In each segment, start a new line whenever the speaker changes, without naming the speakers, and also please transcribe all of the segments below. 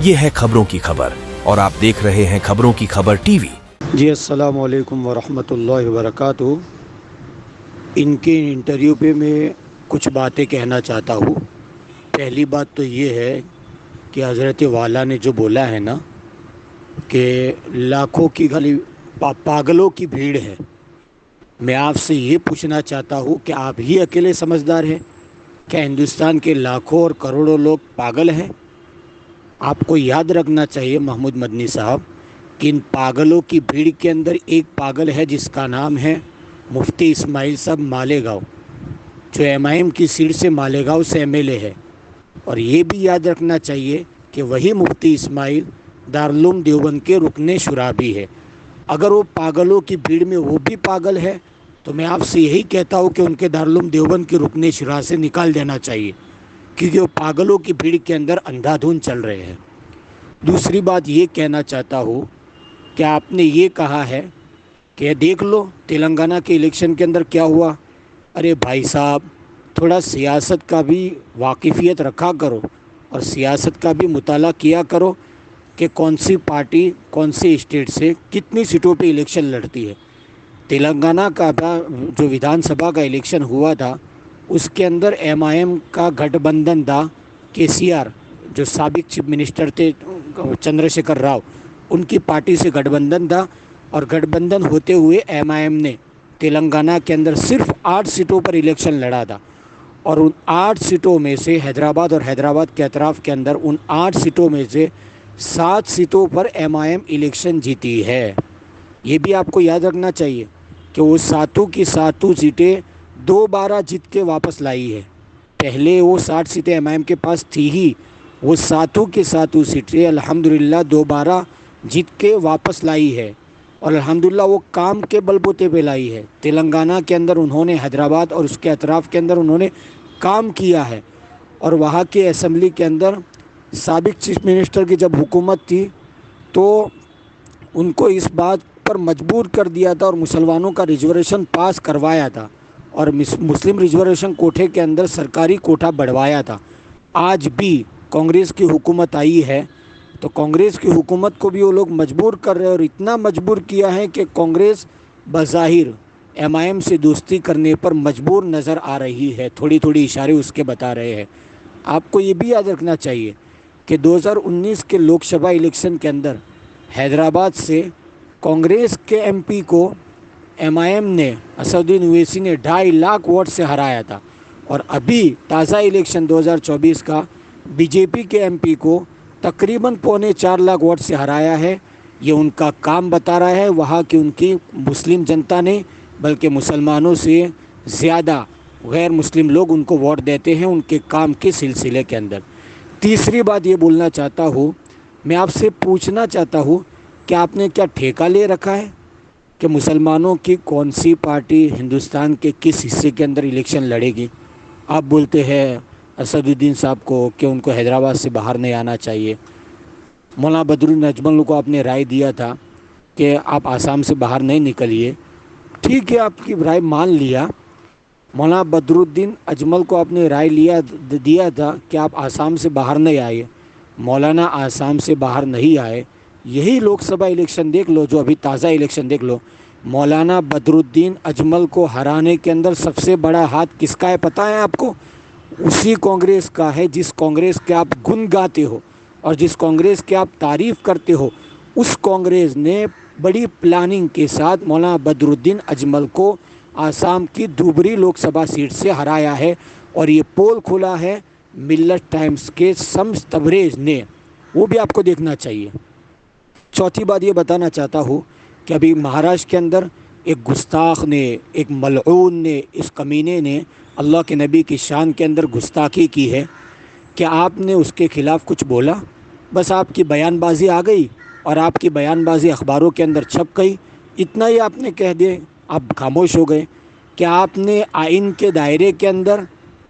ये है खबरों की खबर और आप देख रहे हैं खबरों की खबर टीवी।
जी अस्सलाम वालेकुम वरहमतुल्लाहि वबरकातुहू। इनके इंटरव्यू पे मैं कुछ बातें कहना चाहता हूँ। पहली बात तो ये है कि हज़रत वाला ने जो बोला है ना कि लाखों की खाली पागलों की भीड़ है। मैं आपसे ये पूछना चाहता हूँ कि आप ही अकेले समझदार हैं? क्या हिंदुस्तान के लाखों और करोड़ों लोग पागल हैं? आपको याद रखना चाहिए महमूद मदनी साहब कि इन पागलों की भीड़ के अंदर एक पागल है जिसका नाम है मुफ्ती इस्माइल साहब मालेगांव, जो एमआईएम की सीट से मालेगांव से एमएलए है। और ये भी याद रखना चाहिए कि वही मुफ्ती इस्माइल दारुल देवबंद के रुकने शुरा भी है। अगर वो पागलों की भीड़ में वो भी पागल है तो मैं आपसे यही कहता हूँ कि उनके दारुल देवबंद के रुकने शुरा से निकाल देना चाहिए, क्योंकि वो पागलों की भीड़ के अंदर अंधाधुंध चल रहे हैं। दूसरी बात ये कहना चाहता हूँ कि आपने ये कहा है कि देख लो तेलंगाना के इलेक्शन के अंदर क्या हुआ। अरे भाई साहब, थोड़ा सियासत का भी वाकिफ़ियत रखा करो और सियासत का भी मुताला किया करो कि कौन सी पार्टी कौन सी स्टेट से कितनी सीटों पे इलेक्शन लड़ती है। तेलंगाना का जो विधानसभा का इलेक्शन हुआ था उसके अंदर एमआईएम का गठबंधन था। केसीआर जो साबिक चीफ मिनिस्टर थे चंद्रशेखर राव, उनकी पार्टी से गठबंधन था और गठबंधन होते हुए एमआईएम ने तेलंगाना के अंदर सिर्फ 8 सीटों पर इलेक्शन लड़ा था। और उन 8 सीटों में से हैदराबाद और हैदराबाद के अतराफ़ के अंदर उन 8 सीटों में से 7 सीटों पर एमआईएम इलेक्शन जीती है। ये भी आपको याद रखना चाहिए कि वो सातों की सातों सीटें दोबारा जीत के वापस लाई है। पहले वो 60 सीटें एमआईएम के पास थी ही, वो सातों की सातों सीटें अल्हम्दुलिल्लाह दोबारा जीत के वापस लाई है। और अल्हम्दुलिल्लाह वो काम के बलबूते पे लाई है। तेलंगाना के अंदर उन्होंने हैदराबाद और उसके अतराफ़ के अंदर उन्होंने काम किया है। और वहाँ के असम्बली के अंदर साबिक चीफ मिनिस्टर की जब हुकूमत थी तो उनको इस बात पर मजबूर कर दिया था और मुसलमानों का रिजर्वेशन पास करवाया था और मुस्लिम रिजर्वेशन कोठे के अंदर सरकारी कोठा बढ़वाया था। आज भी कांग्रेस की हुकूमत आई है तो कांग्रेस की हुकूमत को भी वो लोग मजबूर कर रहे हैं और इतना मजबूर किया है कि कांग्रेस बज़ाहिर एमआईएम से दोस्ती करने पर मजबूर नज़र आ रही है। थोड़ी थोड़ी इशारे उसके बता रहे हैं। आपको ये भी याद रखना चाहिए कि 2019 के लोकसभा इलेक्शन के अंदर हैदराबाद से कांग्रेस के एमपी को एमआईएम ने असदुद्दीन ओवैसी ने 2.5 लाख वोट से हराया था। और अभी ताज़ा इलेक्शन 2024 का बीजेपी के एमपी को तकरीबन 3.25 लाख वोट से हराया है। ये उनका काम बता रहा है। वहाँ की उनकी मुस्लिम जनता ने, बल्कि मुसलमानों से ज़्यादा गैर मुस्लिम लोग उनको वोट देते हैं उनके काम के सिलसिले के अंदर। तीसरी बात ये बोलना चाहता हूँ, मैं आपसे पूछना चाहता हूँ कि आपने क्या ठेका ले रखा है कि मुसलमानों की कौन सी पार्टी हिंदुस्तान के किस हिस्से के अंदर इलेक्शन लड़ेगी? आप बोलते हैं असदुद्दीन साहब को कि उनको हैदराबाद से बाहर नहीं आना चाहिए। मौलाना बदरुद्दीन अजमल को आपने राय दिया था कि आप आसाम से बाहर नहीं निकलिए। ठीक है, आपकी राय मान लिया। मौलाना बदरुद्दीन अजमल को आपने राय दिया था कि आप आसाम से बाहर नहीं आए। मौलाना आसाम से बाहर नहीं आए। यही लोकसभा इलेक्शन देख लो, जो अभी ताज़ा इलेक्शन देख लो, मौलाना बदरुद्दीन अजमल को हराने के अंदर सबसे बड़ा हाथ किसका है पता है आपको? उसी कांग्रेस का है जिस कांग्रेस के आप गुण गाते हो और जिस कांग्रेस के आप तारीफ़ करते हो। उस कांग्रेस ने बड़ी प्लानिंग के साथ मौलाना बदरुद्दीन अजमल को आसाम की धुबरी लोकसभा सीट से हराया है। और ये पोल खुला है मिल्लत टाइम्स के शम्स तबरेज़ ने, वो भी आपको देखना चाहिए। चौथी बात ये बताना चाहता हूँ कि अभी महाराष्ट्र के अंदर एक गुस्ताख ने, एक मलऊन ने, इस कमीने ने अल्लाह के नबी की शान के अंदर गुस्ताखी की है। क्या आपने उसके ख़िलाफ़ कुछ बोला? बस आपकी बयानबाजी आ गई और आपकी बयानबाजी अखबारों के अंदर छप गई। इतना ही आपने कह दिए, आप खामोश हो गए। क्या आपने आइन के दायरे के अंदर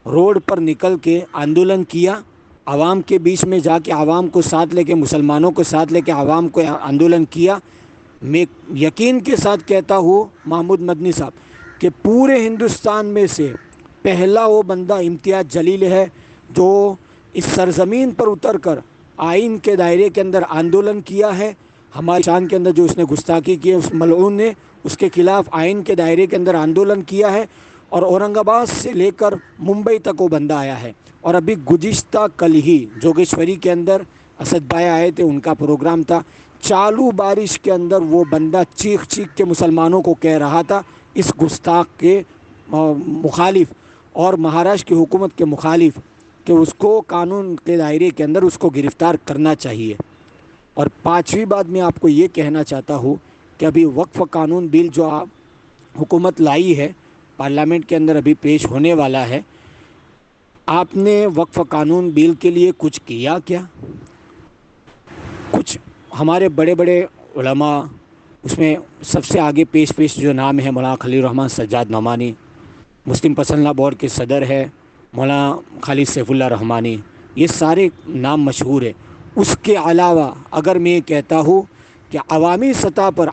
रोड पर निकल के आंदोलन किया? आवाम के बीच में जाके आवाम को साथ लेके, मुसलमानों को साथ लेके आवाम को आंदोलन किया? मैं यकीन के साथ कहता हूँ महमूद मदनी साहब कि पूरे हिंदुस्तान में से पहला वो बंदा इम्तियाज़ जलील है जो इस सरज़मीन पर उतर कर آئین کے دائرے کے اندر آندولن کیا ہے، ہماری شان کے اندر جو اس نے گستاخی کی ہے، اس ملعون نے اس کے خلاف آئین کے دائرے کے اندر آندولن کیا ہے، اور اورنگ آباد سے لے کر ممبئی تک وہ بندہ آیا ہے۔ اور ابھی گزشتہ کل ہی جوگیشوری کے اندر اسد بھائی آئے تھے، ان کا پروگرام تھا، چالو بارش کے اندر وہ بندہ چیخ چیخ کے مسلمانوں کو کہہ رہا تھا اس گستاخ کے مخالف اور مہاراشٹر کی حکومت کے مخالف کہ اس کو قانون کے دائرے کے اندر اس کو گرفتار کرنا چاہیے۔ اور پانچویں بات میں آپ کو یہ کہنا چاہتا ہوں کہ ابھی وقف قانون بل جو حکومت لائی ہے پارلیمنٹ کے اندر ابھی پیش ہونے والا ہے، آپ نے وقف قانون بل کے لیے کچھ کیا کیا؟ کچھ ہمارے بڑے بڑے علماء، اس میں سب سے آگے پیش جو نام ہے مولانا خلیل الرحمن سجاد نعمانی، مسلم پسندہ بورڈ کے صدر ہے مولانا خالد سیف اللہ رحمانی، یہ سارے نام مشہور ہے۔ اس کے علاوہ اگر میں کہتا ہوں کہ عوامی سطح پر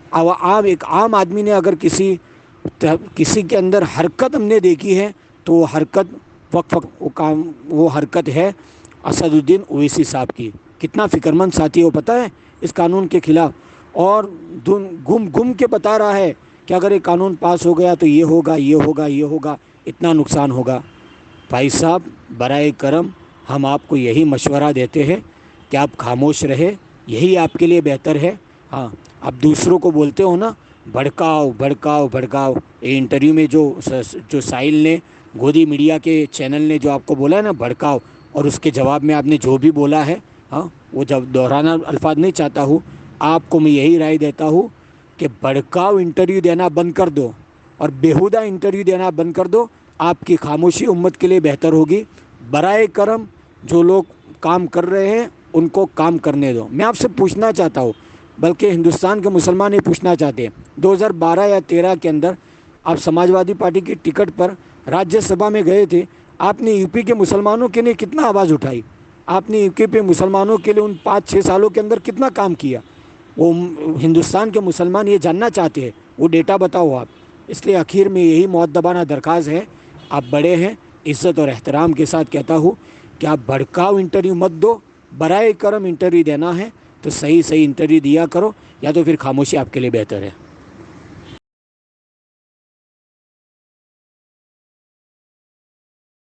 ایک عام آدمی نے اگر کسی کے اندر حرکت ہم نے دیکھی ہے تو وہ حرکت وہ حرکت ہے اسد الدین اویسی صاحب کی۔ کتنا فکر مند ساتھی ہے وہ پتہ ہے اس قانون کے خلاف، اور گم کے بتا رہا ہے کہ اگر یہ قانون پاس ہو گیا تو یہ ہوگا یہ ہوگا یہ ہوگا، اتنا نقصان ہوگا۔ بھائی صاحب برائے کرم ہم آپ کو یہی مشورہ دیتے ہیں کہ آپ خاموش رہے، یہی آپ کے لیے بہتر ہے۔ ہاں، آپ دوسروں کو بولتے ہو نا بھڑکاؤ بھڑکاؤ بھڑکاؤ، یہ انٹرویو میں جو ساحل نے گودی میڈیا کے چینل نے جو آپ کو بولا ہے نا بھڑکاؤ، اور اس کے جواب میں آپ نے جو بھی بولا ہے، ہاں وہ جب دہرانا الفاظ نہیں چاہتا ہوں، آپ کو میں یہی رائے دیتا ہوں کہ بھڑکاؤ انٹرویو دینا بند کر دو اور بیہودہ انٹرویو دینا بند کر دو۔ آپ کی خاموشی امت کے لیے بہتر ہوگی۔ برائے کرم جو لوگ کام کر رہے ہیں ان کو کام کرنے دو۔ میں آپ سے پوچھنا چاہتا ہوں، بلکہ ہندوستان کے مسلمان یہ پوچھنا چاہتے ہیں، 2012 یا 13 کے اندر آپ سماجوادی پارٹی کی ٹکٹ پر راجیہ سبھا میں گئے تھے، آپ نے یو پی کے مسلمانوں کے لیے کتنا آواز اٹھائی؟ آپ نے یو پی پہ مسلمانوں کے لیے ان 5-6 سالوں کے اندر کتنا کام کیا؟ وہ ہندوستان کے مسلمان یہ جاننا چاہتے ہیں، وہ ڈیٹا بتاؤ آپ۔ اس لیے آخر میں یہی مؤدبانہ درخواست ہے، آپ بڑے ہیں، عزت اور احترام کے ساتھ کہتا ہوں کہ آپ بھڑکاؤ انٹرویو مت دو۔ برائے کرم انٹرویو دینا ہے تو صحیح انٹرویو دیا کرو، یا تو پھر خاموشی آپ کے لیے بہتر ہے۔